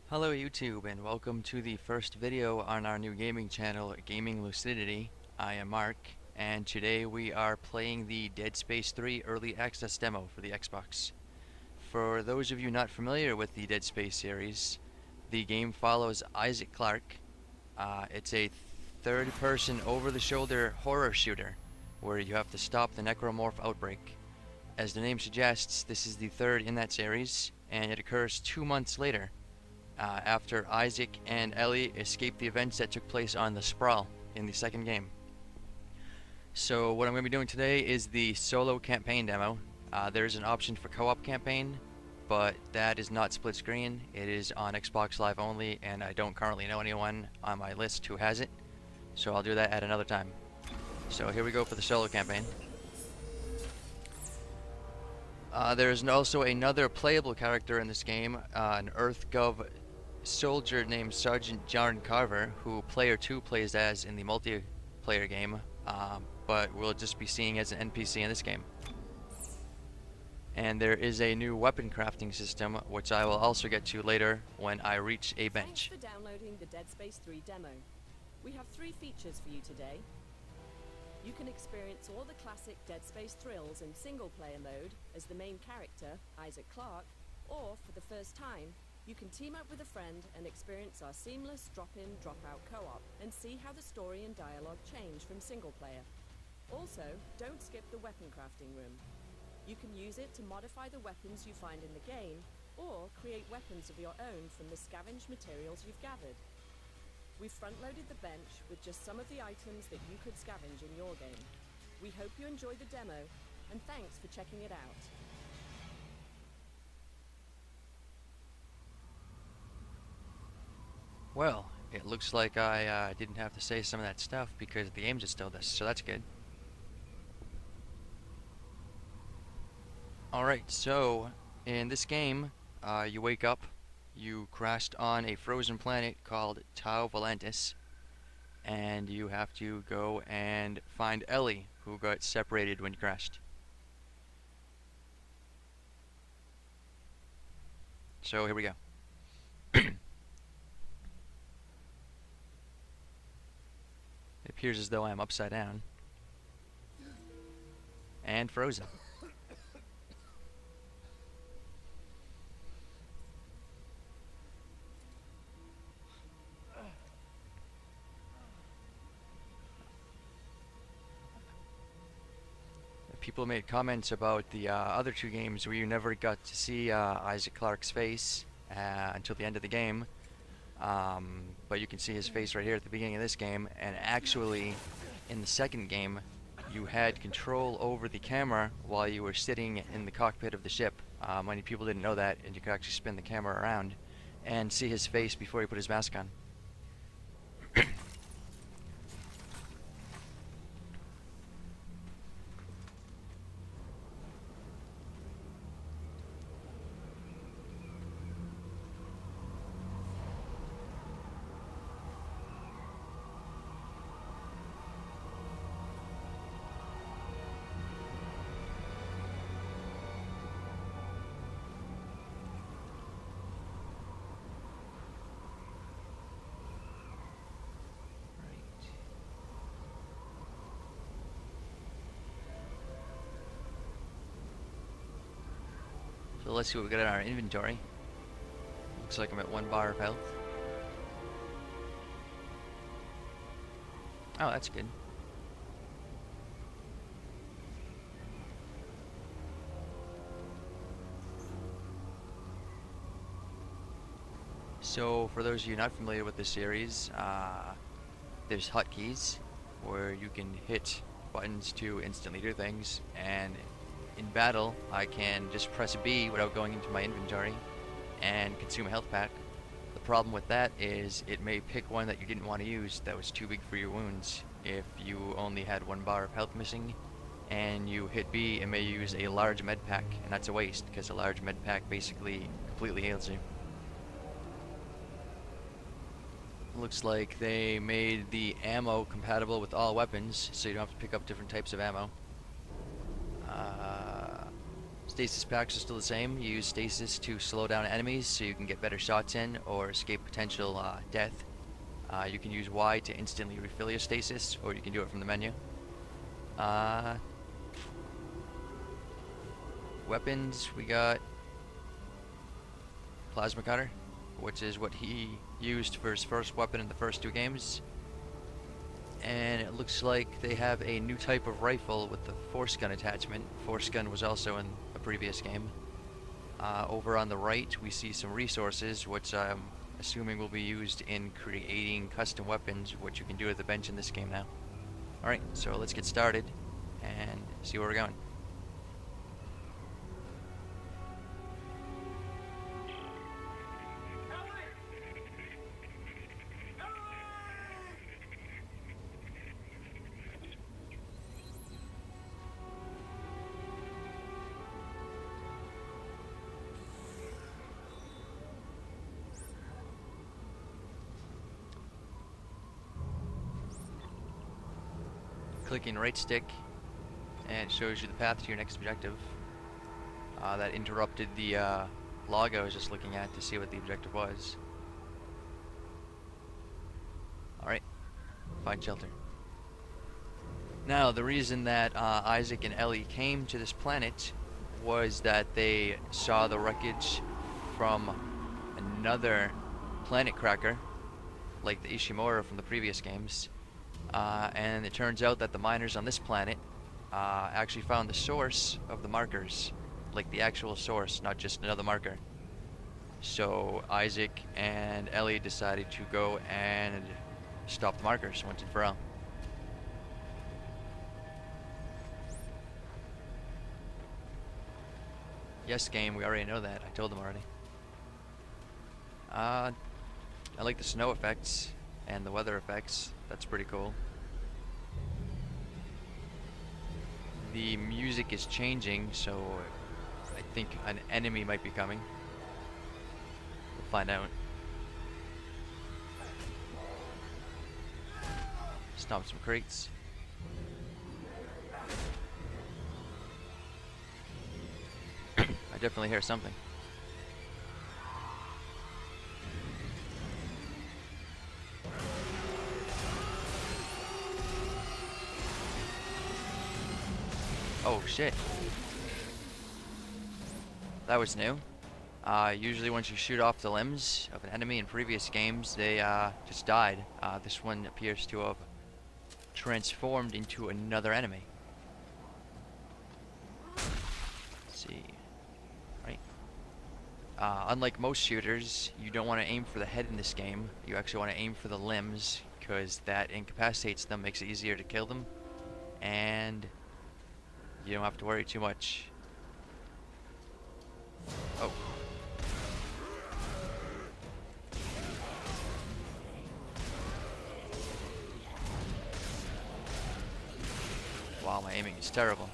Hello YouTube and welcome to the first video on our new gaming channel, Gaming Lucidity. I am Mark and today we are playing the Dead Space 3 Early Access demo for the Xbox. For those of you not familiar with the Dead Space series, the game follows Isaac Clarke. It's a third-person over-the-shoulder horror shooter where you have to stop the necromorph outbreak. As the name suggests, this is the third in that series and it occurs 2 months later. After Isaac and Ellie escaped the events that took place on the Sprawl in the second game. So what I'm going to be doing today is the solo campaign demo. There's an option for co-op campaign, but that is not split screen. It is on Xbox Live only, and I don't currently know anyone on my list who has it, so I'll do that at another time. So here we go for the solo campaign. There's also another playable character in this game, an EarthGov soldier named Sergeant John Carver, who Player 2 plays as in the multiplayer game, but we'll just be seeing as an NPC in this game. And there is a new weapon crafting system, which I will also get to later when I reach a bench. Thanks for downloading the Dead Space 3 demo. We have 3 features for you today. You can experience all the classic Dead Space thrills in single-player mode as the main character, Isaac Clarke, or, for the first time, you can team up with a friend and experience our seamless drop-in, drop-out co-op and see how the story and dialogue change from single-player. Also, don't skip the weapon crafting room. You can use it to modify the weapons you find in the game, or create weapons of your own from the scavenged materials you've gathered. We've front-loaded the bench with just some of the items that you could scavenge in your game. We hope you enjoy the demo, and thanks for checking it out. Well, it looks like I didn't have to say some of that stuff because the game just still does, so that's good. Alright, so in this game, you wake up, you crashed on a frozen planet called Tau Volantis, and you have to go and find Ellie, who got separated when you crashed. So here we go. It appears as though I am upside down and frozen. People made comments about the other 2 games where you never got to see Isaac Clarke's face until the end of the game. But you can see his face right here at the beginning of this game, and actually in the second game you had control over the camera while you were sitting in the cockpit of the ship. Many people didn't know that, and you could actually spin the camera around and see his face before he put his mask on. So let's see what we got in our inventory. Looks like I'm at 1 bar of health. Oh, that's good. So for those of you not familiar with this series, there's hotkeys where you can hit buttons to instantly do things, and in battle I can just press B without going into my inventory and consume a health pack. The problem with that is it may pick one that you didn't want to use that was too big for your wounds. If you only had 1 bar of health missing and you hit B, it may use a large med pack, and that's a waste because a large med pack basically completely heals you. Looks like they made the ammo compatible with all weapons, so you don't have to pick up different types of ammo. Stasis packs are still the same. You use stasis to slow down enemies so you can get better shots in or escape potential death. You can use Y to instantly refill your stasis, or you can do it from the menu. Weapons, we got plasma cutter, which is what he used for his first weapon in the first two games. And it looks like they have a new type of rifle with the force gun attachment. Force gun was also in a previous game. Over on the right, we see some resources, which I'm assuming will be used in creating custom weapons, which you can do at the bench in this game now. Alright, so let's get started and see where we're going. Clicking right stick and it shows you the path to your next objective. That interrupted the log I was just looking at to see what the objective was. Alright, find shelter. Now, the reason that Isaac and Ellie came to this planet was that they saw the wreckage from another planet cracker, like the Ishimura from the previous games. And it turns out that the miners on this planet actually found the source of the markers, like the actual source, not just another marker. So Isaac and Ellie decided to go and stop the markers once and for all. Yes, game, we already know that. I told them already. I like the snow effects and the weather effects. That's pretty cool. The music is changing, so I think an enemy might be coming. We'll find out. Stomp some crates. I definitely hear something. Oh shit. That was new. Usually once you shoot off the limbs of an enemy in previous games, they just died. This one appears to have transformed into another enemy. Let's see. Right. Unlike most shooters, you don't want to aim for the head in this game. You actually want to aim for the limbs, because that incapacitates them, makes it easier to kill them, and you don't have to worry too much. Oh. Wow, my aiming is terrible.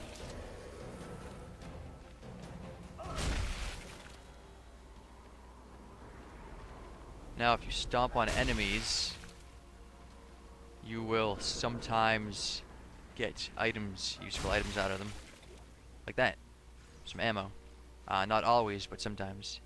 Now, if you stomp on enemies, you will sometimes get items, useful items out of them. Like that. Some ammo. Not always, but sometimes.